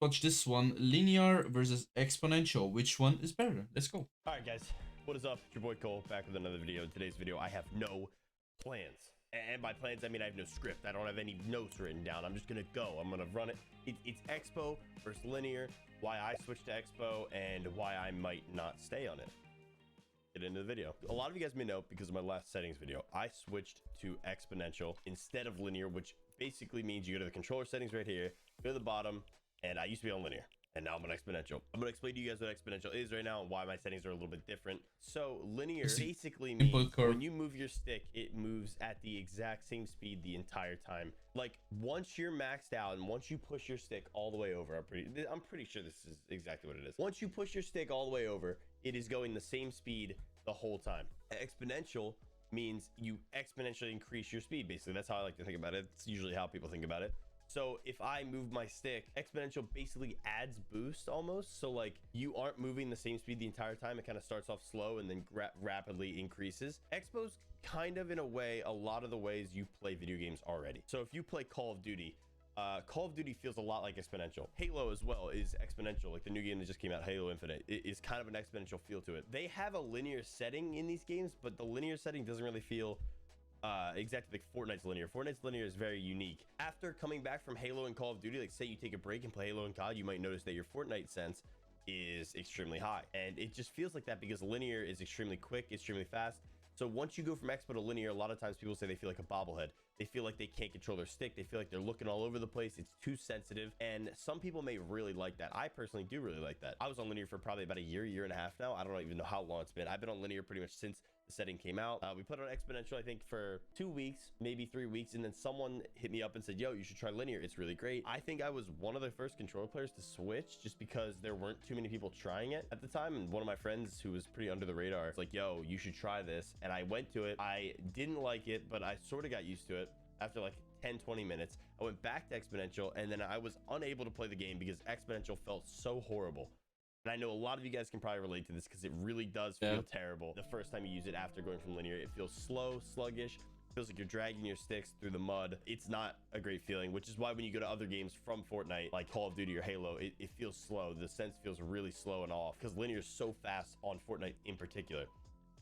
watch this one. Linear versus exponential. Which one is better? Let's go. All right, guys, what is up? It's your boy Cole back with another video. In today's video, I have no plans. And by plans, I mean I have no script. I don't have any notes written down. I'm just gonna go. I'm gonna run it. It's Expo versus Linear, why I switched to Expo, and why I might not stay on it. Get into the video. A lot of you guys may know, because of my last settings video, I switched to Exponential instead of Linear, which basically means you go to the controller settings right here, go to the bottom, and I used to be on Linear. And now I'm on Exponential. I'm going to explain to you guys what Exponential is right now and why my settings are a little bit different. So Linear basically means when you move your stick, it moves at the exact same speed the entire time. Like once you're maxed out and once you push your stick all the way over, I'm pretty sure this is exactly what it is. Once you push your stick all the way over, it is going the same speed the whole time. Exponential means you exponentially increase your speed. Basically, that's how I like to think about it. It's usually how people think about it. So if I move my stick, exponential basically adds boost almost. So like you aren't moving the same speed the entire time. It kind of starts off slow and then rapidly increases. Expo's kind of in a way, a lot of the ways you play video games already. So if you play Call of Duty feels a lot like exponential. Halo as well is exponential. Like the new game that just came out, Halo Infinite, it is kind of an exponential feel to it. They have a linear setting in these games, but the linear setting doesn't really feel exactly like Fortnite's linear. Fortnite's linear is very unique. After coming back from Halo and Call of Duty, like say you take a break and play Halo and COD, you might notice that your Fortnite sense is extremely high. And it just feels like that because linear is extremely quick, extremely fast. So once you go from Expo to Linear, a lot of times people say they feel like a bobblehead. They feel like they can't control their stick. They feel like they're looking all over the place. It's too sensitive. And some people may really like that. I personally do really like that. I was on Linear for probably about a year and a half now. I don't even know how long it's been. I've been on Linear pretty much since the setting came out. We put on Exponential, I think, for 2 weeks, maybe 3 weeks. And then someone hit me up and said, yo, you should try Linear. It's really great. I think I was one of the first controller players to switch just because there weren't too many people trying it at the time. And one of my friends who was pretty under the radar was like, yo, you should try this. And I went to it. I didn't like it, but I sort of got used to it. After like 10-20 minutes, I went back to Exponential, and then I was unable to play the game because Exponential felt so horrible. And I know a lot of you guys can probably relate to this because it really does feel terrible the first time you use it after going from Linear. It feels slow, sluggish. It feels like you're dragging your sticks through the mud. It's not a great feeling, which is why when you go to other games from Fortnite, like Call of Duty or Halo, it feels slow. The sense feels really slow and off because Linear is so fast on Fortnite in particular.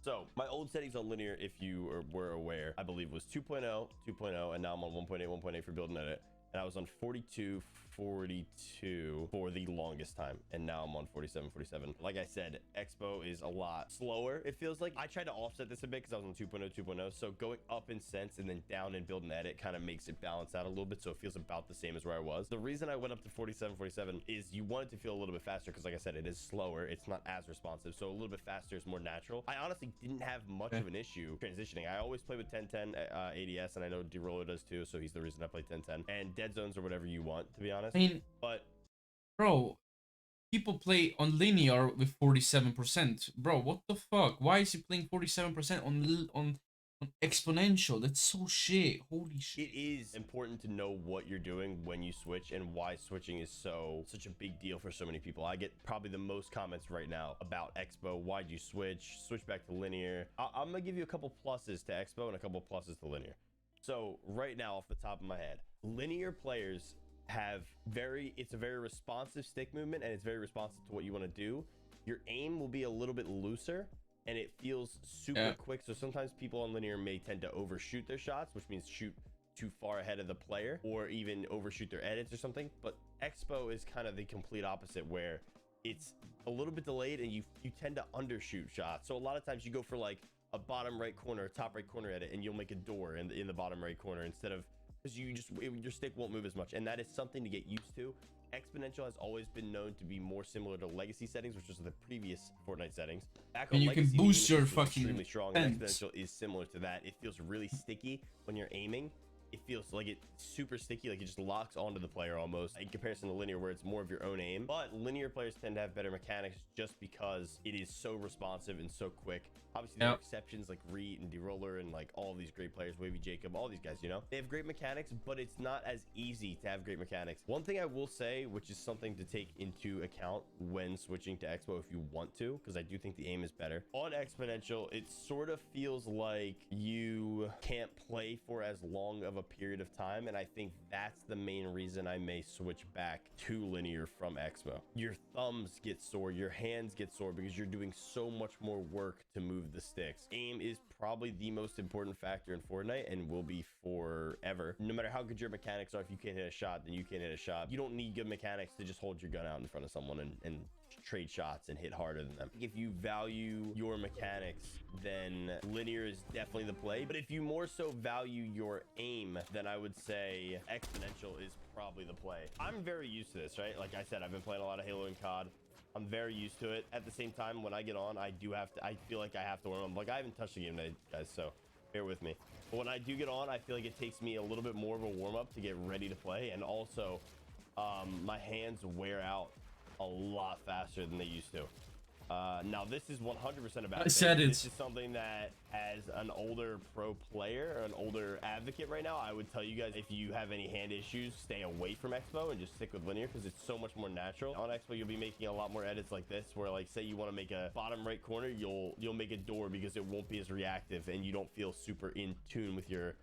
So my old settings on Linear, if you were aware, I believe was 2.0, 2.0, and now I'm on 1.8, 1.8 for build and edit. And I was on 42, 42 for the longest time. And now I'm on 47, 47. Like I said, Expo is a lot slower. It feels like I tried to offset this a bit because I was on 2.0, 2.0. So going up in sense and then down in build and edit kind of makes it balance out a little bit. So it feels about the same as where I was. The reason I went up to 47, 47 is you want it to feel a little bit faster because like I said, it is slower. It's not as responsive. So a little bit faster is more natural. I honestly didn't have much of an issue transitioning. I always play with 1010 ADS, and I know D-Roller does too. So he's the reason I play 1010. And dead zones or whatever you want, to be honest. I mean, but bro, people play on linear with 47%. Bro, what the fuck? Why is he playing 47% on exponential? That's so shit. Holy shit. It is important to know what you're doing when you switch and why switching is such a big deal for so many people. I get probably the most comments right now about Expo. Why'd you switch back to Linear? I'm gonna give you a couple pluses to Expo and a couple pluses to Linear. So right now, off the top of my head, Linear players have it's a very responsive stick movement, and it's very responsive to what you want to do. Your aim will be a little bit looser, and it feels super quick. So sometimes people on Linear may tend to overshoot their shots, which means shoot too far ahead of the player, or even overshoot their edits or something. But Expo is kind of the complete opposite, where it's a little bit delayed and you tend to undershoot shots. So a lot of times you go for like a bottom right corner, a top right corner edit, and you'll make a door in the bottom right corner instead of, because your stick won't move as much. And that is something to get used to. Exponential has always been known to be more similar to legacy settings, which was the previous Fortnite settings. And you can boost your fucking extremely strong, and Exponential is similar to that. It feels really sticky when you're aiming. It feels like it's super sticky, like it just locks onto the player almost, in comparison to Linear, where it's more of your own aim. But Linear players tend to have better mechanics just because it is so responsive and so quick. Obviously, there are exceptions like Reed and D-Roller and like all these great players, Wavy Jacob, all these guys, you know? They have great mechanics, but it's not as easy to have great mechanics. One thing I will say, which is something to take into account when switching to Expo if you want to, because I do think the aim is better. On Exponential, it sort of feels like you can't play for as long of a period of time, and I think that's the main reason I may switch back to linear from Expo. Your thumbs get sore, your hands get sore because you're doing so much more work to move the sticks. Aim is probably the most important factor in Fortnite and will be forever. No matter how good your mechanics are, if you can't hit a shot, then you can't hit a shot. You don't need good mechanics to just hold your gun out in front of someone and trade shots and hit harder than them. If you value your mechanics, then linear is definitely the play. But if you more so value your aim, then I would say Exponential is probably the play. I'm very used to this, right? Like I said, I've been playing a lot of Halo and COD. I'm very used to it. At the same time, when I get on, I feel like I have to warm up. Like, I haven't touched the game today, guys, so bear with me. But when I do get on, I feel like it takes me a little bit more of a warm up to get ready to play. And also, my hands wear out a lot faster than they used to. Now this is 100% about this is something that, as an older pro player or an older advocate right now, I would tell you guys, if you have any hand issues, stay away from Expo and just stick with linear because it's so much more natural. On Expo, you'll be making a lot more edits like this, where, like, say you want to make a bottom right corner, you'll make a door because it won't be as reactive and you don't feel super in tune with your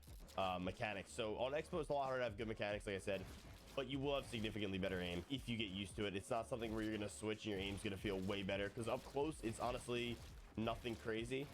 mechanics. So on Expo, it's a lot harder to have good mechanics, like I said, but you will have significantly better aim if you get used to it. It's not something where you're going to switch and your aim's going to feel way better, because up close, it's honestly nothing crazy.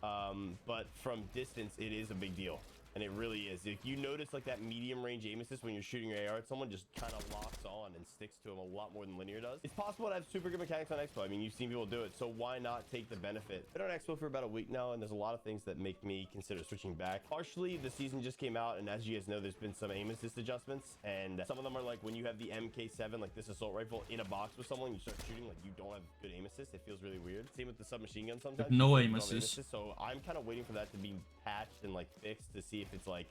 But from distance, it is a big deal. And it really is. If you notice, like, that medium range aim assist when you're shooting your AR at someone just kind of locks on and sticks to them a lot more than linear does. It's possible to have super good mechanics on Expo. I mean, you've seen people do it, so why not take the benefit? I've been on Expo for about a week now, and there's a lot of things that make me consider switching back. Partially, the season just came out, and as you guys know, there's been some aim assist adjustments, and some of them are like when you have the MK7, like this assault rifle, in a box with someone, you start shooting, like, you don't have good aim assist. It feels really weird. Same with the submachine gun sometimes. No aim assist. So I'm kind of waiting for that to be patched and, like, fixed to see if it's, like,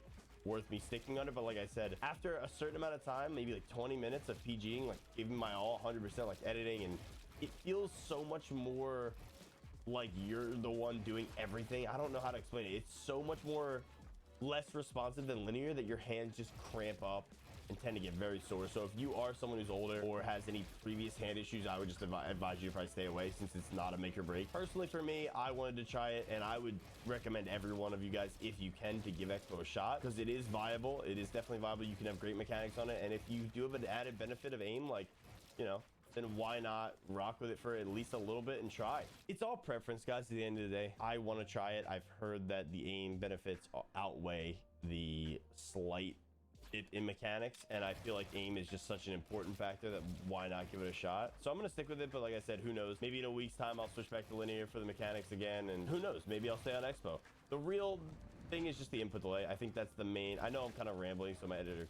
worth me sticking on it. But like I said, after a certain amount of time, maybe like 20 minutes of PGing, like giving my all 100%, like editing, and it feels so much more like you're the one doing everything. I don't know how to explain it. It's so much more less responsive than linear that your hands just cramp up and tend to get very sore. So if you are someone who's older or has any previous hand issues, I would just advise you to probably stay away, since it's not a make or break. Personally, for me, I wanted to try it, and I would recommend every one of you guys, if you can, to give Expo a shot, because it is viable. It is definitely viable. You can have great mechanics on it, and if you do have an added benefit of aim, like, you know, then why not rock with it for at least a little bit and try? It's all preference, guys. At the end of the day, I want to try it. I've heard that the aim benefits outweigh the slight in mechanics, and I feel like aim is just such an important factor that why not give it a shot? So I'm gonna stick with it, but like I said, who knows? Maybe in a week's time I'll switch back to linear for the mechanics again, and who knows? Maybe I'll stay on Expo. The real thing is just the input delay. I think that's the main. I know I'm kind of rambling, so my editor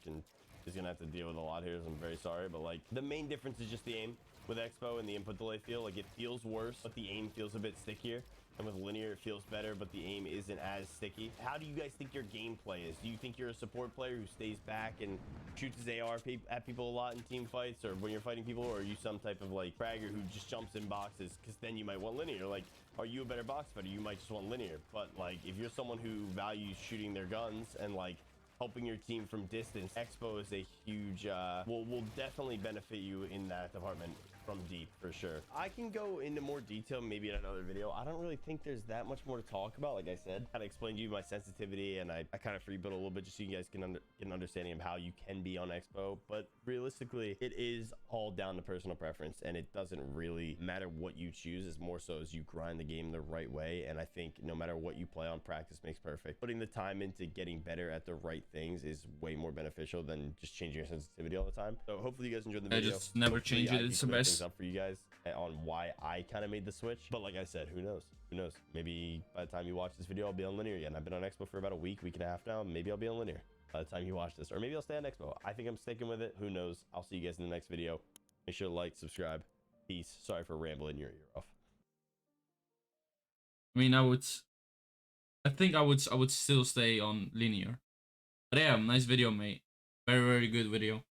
is gonna have to deal with a lot here, so I'm very sorry, but like the main difference is just the aim. With Expo and the input delay feel like it feels worse, but the aim feels a bit stickier. And with linear, it feels better, but the aim isn't as sticky. How do you guys think your gameplay is? Do you think you're a support player who stays back and shoots his AR at people a lot in team fights, or when you're fighting people, or are you some type of, like, fragger who just jumps in boxes? Because then you might want linear. Like, are you a better box fighter? You might just want linear. But, like, if you're someone who values shooting their guns and, like, helping your team from distance, Expo is a huge, will definitely benefit you in that department from deep, for sure. I can go into more detail maybe in another video. I don't really think there's that much more to talk about. Like I said, I kind of explained to you my sensitivity, and I kind of free built a little bit just so you guys can get an understanding of how you can be on Expo. But realistically, it is all down to personal preference, and it doesn't really matter what you choose. It's more so as you grind the game the right way. And I think no matter what you play on, practice makes perfect. Putting the time into getting better at the right things is way more beneficial than just changing your sensitivity all the time. So hopefully you guys enjoyed the video. I just never change it. It's the best. Up for you guys on why I kind of made the switch. But like I said, who knows? Who knows? Maybe by the time you watch this video, I'll be on linear again. I've been on Expo for about a week and a half now. Maybe I'll be on linear by the time you watch this, or maybe I'll stay on Expo. I think I'm sticking with it. Who knows? I'll see you guys in the next video. Make sure to like, subscribe. Peace. Sorry for rambling your ear off. I mean, I think I would still stay on linear. But yeah, nice video, mate. Very, very good video.